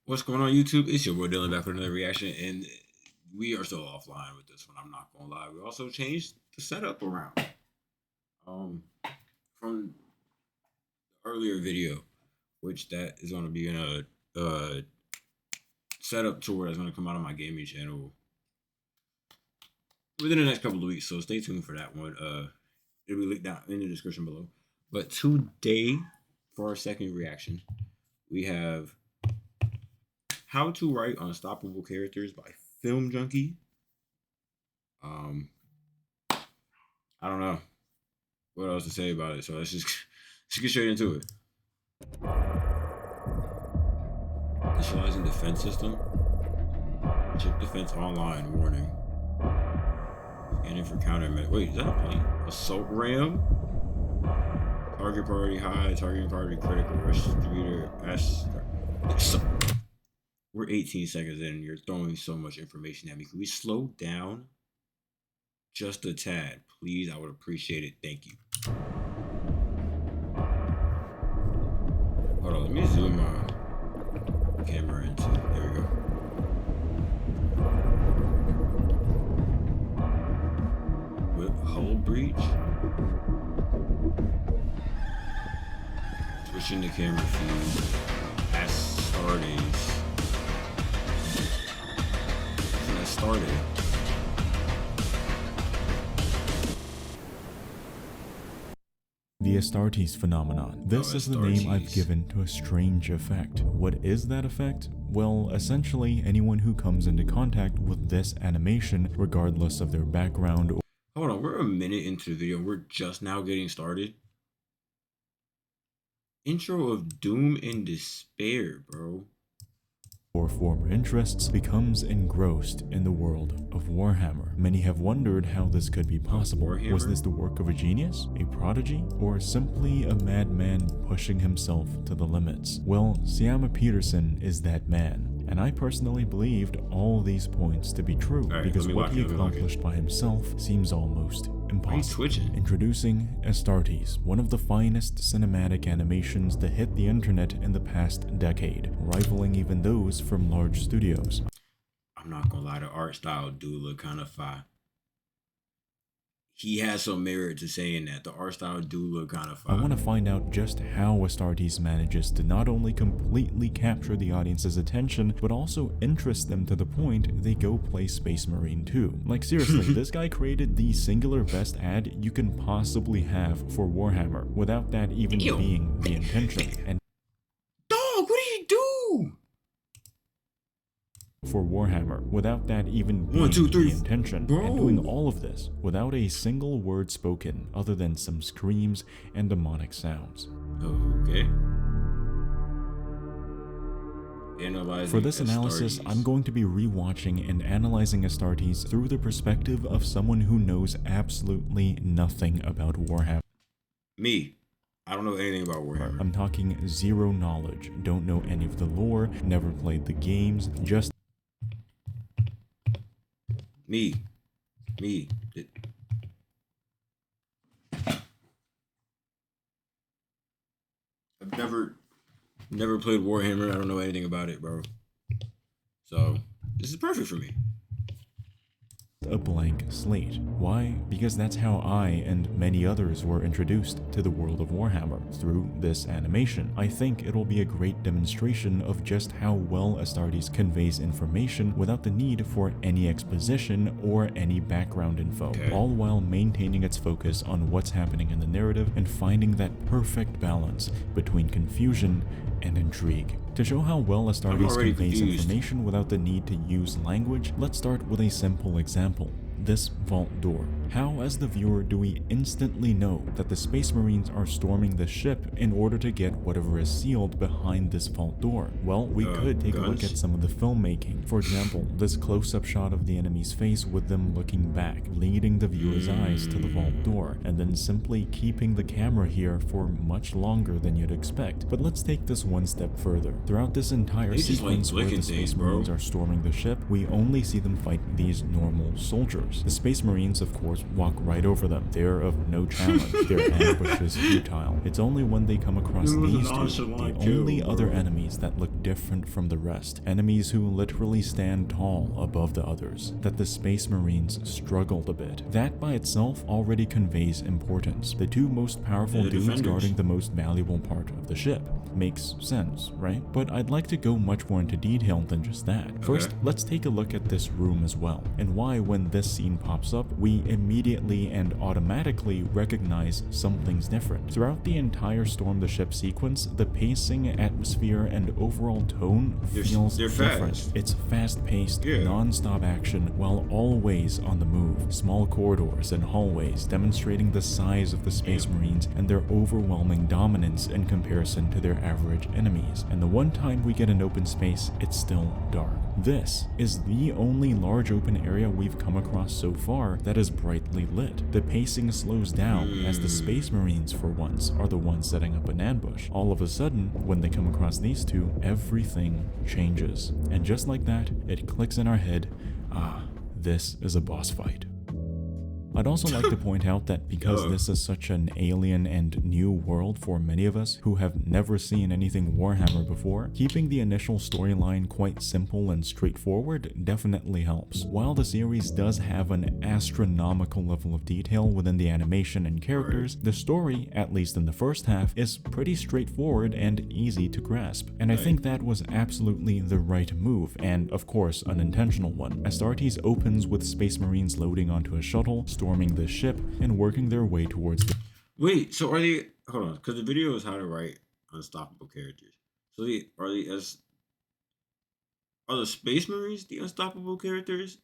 What's going on, YouTube? It's your boy Dylan back with another reaction, and we are still offline with this one. I'm not gonna lie. We also changed the setup around from the earlier video, which that is going to be in a setup tour that's going to come out on my gaming channel within the next couple of weeks. So stay tuned for that one. It'll be linked down in the description below. But today, for our second reaction, we have How to Write Unstoppable Characters by Film Junkie. I don't know what else to say about it, so let's just get straight into it. Initializing defense system. Chip defense online warning. Scanning for countermeasures. Wait, is that a plane? Assault ram. Target priority high. Target priority critical. Rush distributor. We're 18 seconds in and you're throwing so much information at me. Can we slow down just a tad? Please, I would appreciate it. Thank you. Hold on, let me zoom my camera into. There we go. With hull breach. Switching the camera feed. Astartes. Started. The Astartes phenomenon. This is the name I've given to a strange effect. What is that effect? Well, essentially anyone who comes into contact with this animation, regardless of their background. Hold on, we're a minute into the video. We're just now getting started. Intro of Doom and Despair, bro. Or former interests, becomes engrossed in the world of Warhammer. Many have wondered how this could be possible. Was this the work of a genius, a prodigy, or simply a madman pushing himself to the limits? Well, Siama Peterson is that man, and I personally believed all these points to be true, because what he accomplished by himself seems almost impossible. Introducing Astartes, one of the finest cinematic animations to hit the internet in the past decade, rivaling even those from large studios. I'm not gonna lie, the art style do look kind of fire. He has some merit to saying that. The art style do look kind of fire. I want to find out just how Astartes manages to not only completely capture the audience's attention, but also interest them to the point they go play Space Marine 2. Like seriously, this guy created the singular best ad you can possibly have for Warhammer, without that even being the intention. And dog, what did he do? For Warhammer, without that even being the intention, and doing all of this without a single word spoken other than some screams and demonic sounds. Okay. For this analysis, I'm going to be rewatching and analyzing Astartes through the perspective of someone who knows absolutely nothing about Warhammer. Me. I don't know anything about Warhammer. I'm talking zero knowledge, don't know any of the lore, never played the games, just Me. I've never played Warhammer. I don't know anything about it, bro. So this is perfect for me. A blank slate. Why? Because that's how I and many others were introduced to the world of Warhammer, through this animation. I think it'll be a great demonstration of just how well Astartes conveys information without the need for any exposition or any background info, all while maintaining its focus on what's happening in the narrative and finding that perfect balance between confusion and intrigue. To show how well Astartes conveys information without the need to use language, let's start with a simple example. This vault door. How, as the viewer, do we instantly know that the Space Marines are storming the ship in order to get whatever is sealed behind this vault door? Well, we could take a look at some of the filmmaking. For example, this close-up shot of the enemy's face with them looking back, leading the viewer's eyes to the vault door, and then simply keeping the camera here for much longer than you'd expect. But let's take this one step further. Throughout this entire sequence where the Space Marines are storming the ship, we only see them fight these normal soldiers. The Space Marines, of course, walk right over them. They're of no challenge. Their ambush is futile. It's only when they come across these two, the only other enemies that look different from the rest, enemies who literally stand tall above the others, that the Space Marines struggled a bit. That by itself already conveys importance. The two most powerful dudes guarding the most valuable part of the ship. Makes sense, right? But I'd like to go much more into detail than just that. First, let's take a look at this room as well, and why when this scene pops up, we immediately and automatically recognize something's different. Throughout the entire storm the ship sequence, the pacing, atmosphere, and overall tone feels different. Fast. It's fast-paced, non-stop action, while always on the move. Small corridors and hallways demonstrating the size of the Space Marines and their overwhelming dominance in comparison to their average enemies. And the one time we get an open space, it's still dark. This is the only large open area we've come across so far that is brightly lit. The pacing slows down as the Space Marines, for once, are the ones setting up an ambush. All of a sudden, when they come across these two, everything changes. And just like that, it clicks in our head, this is a boss fight. I'd also like to point out that because this is such an alien and new world for many of us who have never seen anything Warhammer before, keeping the initial storyline quite simple and straightforward definitely helps. While the series does have an astronomical level of detail within the animation and characters, the story, at least in the first half, is pretty straightforward and easy to grasp. And I think that was absolutely the right move, and of course an intentional one. Astartes opens with Space Marines loading onto a shuttle, storming the ship, and working their way towards the— Wait, so are they, hold on, because the video is how to write unstoppable characters. So are the Space Marines the unstoppable characters?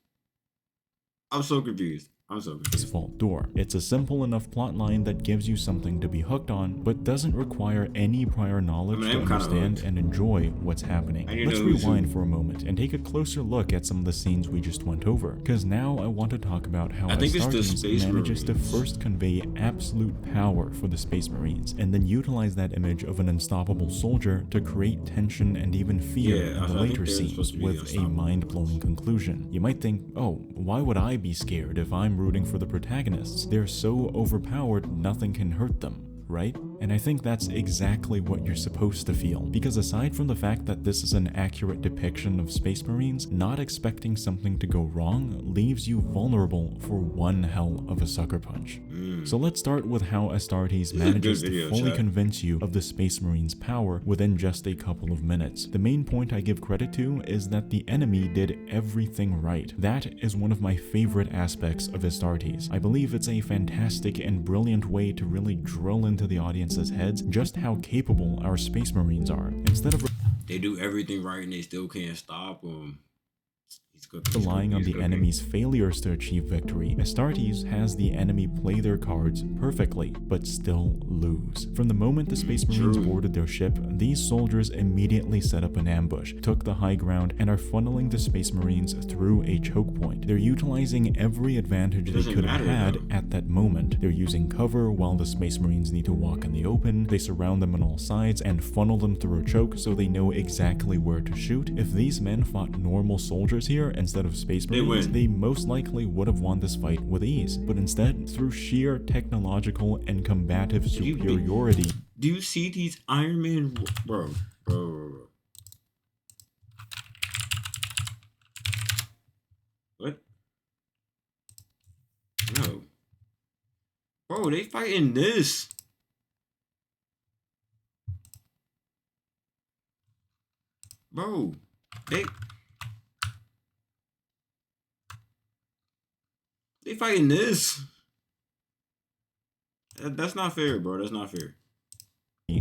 I'm so confused. Vault door. It's a simple enough plotline that gives you something to be hooked on, but doesn't require any prior knowledge to understand and enjoy what's happening. Let's rewind for a moment and take a closer look at some of the scenes we just went over, because now I want to talk about how Astartes manages to first convey absolute power for the Space Marines, and then utilize that image of an unstoppable soldier to create tension and even fear in the later scenes, with a mind-blowing conclusion. You might think, oh, why would I be scared if I'm rooting for the protagonists? They're so overpowered, nothing can hurt them, right? And I think that's exactly what you're supposed to feel, because aside from the fact that this is an accurate depiction of Space Marines, not expecting something to go wrong leaves you vulnerable for one hell of a sucker punch. So let's start with how Astartes manages to fully convince you of the Space Marines' power within just a couple of minutes. The main point I give credit to is that the enemy did everything right. That is one of my favorite aspects of Astartes. I believe it's a fantastic and brilliant way to really drill into the audience's heads just how capable our Space Marines are. Instead of they do everything right and they still can't stop them. Relying on the enemy's failures to achieve victory, Astartes has the enemy play their cards perfectly, but still lose. From the moment the Space Marines boarded their ship, these soldiers immediately set up an ambush, took the high ground, and are funneling the Space Marines through a choke point. They're utilizing every advantage they could have had at that moment. They're using cover while the Space Marines need to walk in the open. They surround them on all sides and funnel them through a choke so they know exactly where to shoot. If these men fought normal soldiers here instead of Space Marines, they most likely would have won this fight with ease. But instead, through sheer technological and combative superiority. Do you see these Iron Man, bro? What? No. Bro, they fighting this. Bro, they fighting this. That's not fair, bro. That's not fair.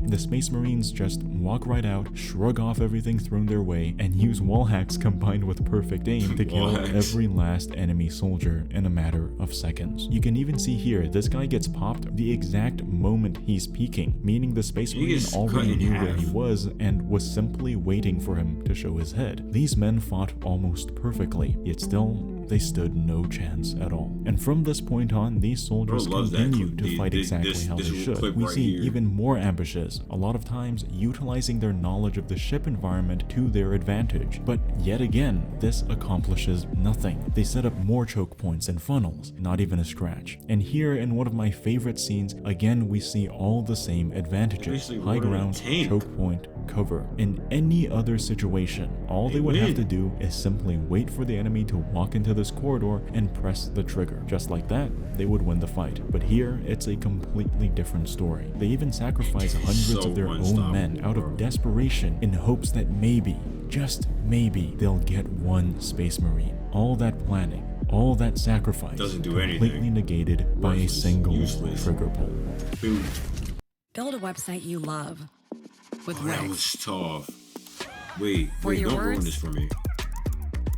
The Space Marines just walk right out, shrug off everything thrown their way, and use wall hacks combined with perfect aim to kill every last enemy soldier in a matter of seconds. You can even see here, this guy gets popped the exact moment he's peeking, meaning the Space Marine already knew where he was and was simply waiting for him to show his head. These men fought almost perfectly, yet still they stood no chance at all. And from this point on, these soldiers continue to fight exactly how they should. We see even more ambushes, a lot of times utilizing their knowledge of the ship environment to their advantage. But yet again, this accomplishes nothing. They set up more choke points and funnels, not even a scratch. And here in one of my favorite scenes, again we see all the same advantages. High ground, choke point, cover. In any other situation, all they would have to do is simply wait for the enemy to walk into this corridor and press the trigger. Just like that, they would win the fight. But here, it's a completely different story. They even sacrifice hundreds of their own men out of desperation in hopes that maybe, just maybe, they'll get one Space Marine. All that planning, all that sacrifice, completely negated by a single trigger pull. Boom. Build a website you love with Wix. That was tough. Wait, don't ruin this for me.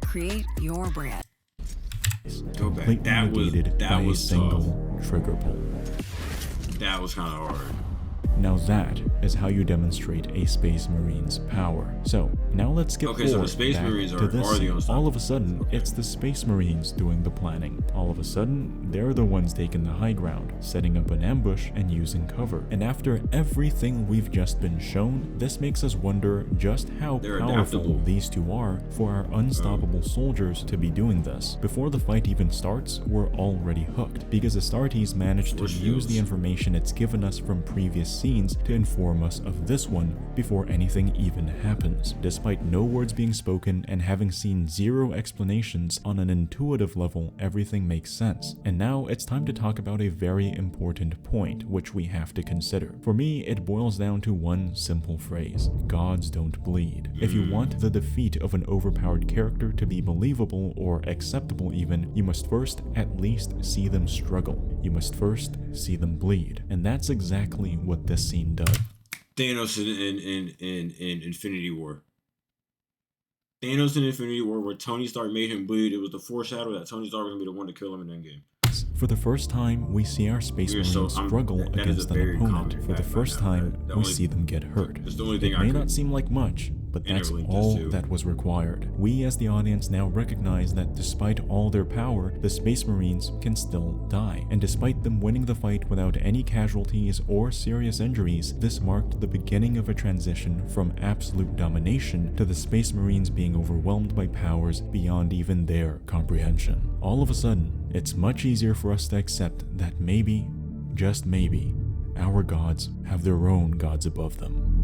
Create your brand. Go back. Completely negated by a single trigger pull. That was kind of hard. Now that is how you demonstrate a Space Marine's power. So now let's get so the Space Marines are this already on. All of a sudden, it's the Space Marines doing the planning. All of a sudden, they're the ones taking the high ground, setting up an ambush and using cover. And after everything we've just been shown, this makes us wonder just how powerful these two are for our unstoppable soldiers to be doing this. Before the fight even starts, we're already hooked, because Astartes managed to use the information it's given us from previous scenes to inform us of this one before anything even happens. Despite no words being spoken and having seen zero explanations, on an intuitive level, everything makes sense. And now it's time to talk about a very important point which we have to consider. For me, it boils down to one simple phrase: gods don't bleed. If you want the defeat of an overpowered character to be believable or acceptable even, you must first at least see them struggle. You must first see them bleed. And that's exactly what this scene does. Thanos in Infinity War. Thanos in Infinity War, where Tony Stark made him bleed. It was the foreshadow that Tony Stark was going to be the one to kill him in Endgame. For the first time, we see our Space Marines struggle against an opponent. For the first time, we see them get hurt. It may not seem like much, but that's all that was required. We as the audience now recognize that despite all their power, the Space Marines can still die. And despite them winning the fight without any casualties or serious injuries, this marked the beginning of a transition from absolute domination to the Space Marines being overwhelmed by powers beyond even their comprehension. All of a sudden, it's much easier for us to accept that maybe, just maybe, our gods have their own gods above them.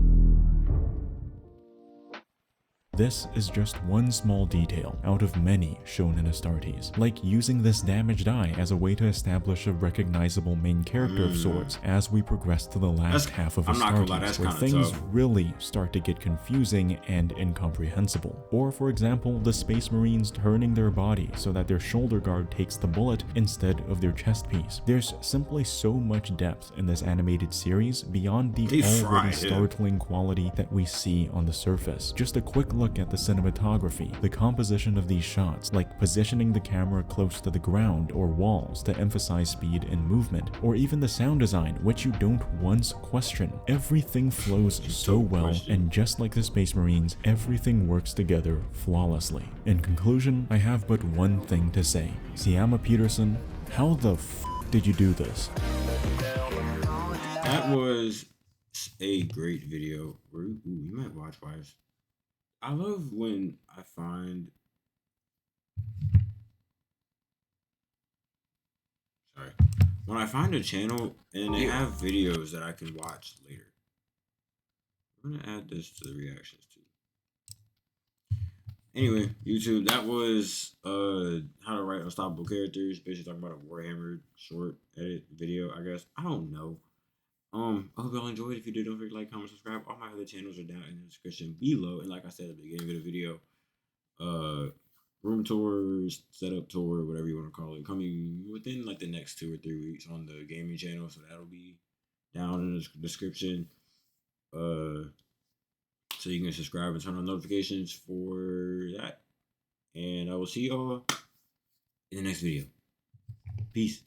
This is just one small detail out of many shown in Astartes, like using this damaged eye as a way to establish a recognizable main character of sorts as we progress to the last half of Astartes, where things really start to get confusing and incomprehensible. Or for example, the Space Marines turning their body so that their shoulder guard takes the bullet instead of their chest piece. There's simply so much depth in this animated series beyond the already startling quality that we see on the surface. Just a quick look at the cinematography, the composition of these shots, like positioning the camera close to the ground or walls to emphasize speed and movement, or even the sound design, which you don't once question. Everything flows so well, and just like the Space Marines, everything works together flawlessly. In conclusion, I have but one thing to say. Siama Peterson, how the f did you do this? That was a great video. Ooh, you might watch Wise. I love when I find a channel and they have videos that I can watch later. I'm gonna add this to the reactions too. Anyway, YouTube, that was how to write unstoppable characters, basically talking about a Warhammer short edit video, I guess. I don't know. I hope y'all enjoyed. If you did, don't forget to like, comment, subscribe. All my other channels are down in the description below. And like I said at the beginning of the video, room tours, setup tour, whatever you want to call it, coming within like the next 2 or 3 weeks on the gaming channel. So that'll be down in the description. So you can subscribe and turn on notifications for that. And I will see y'all in the next video. Peace.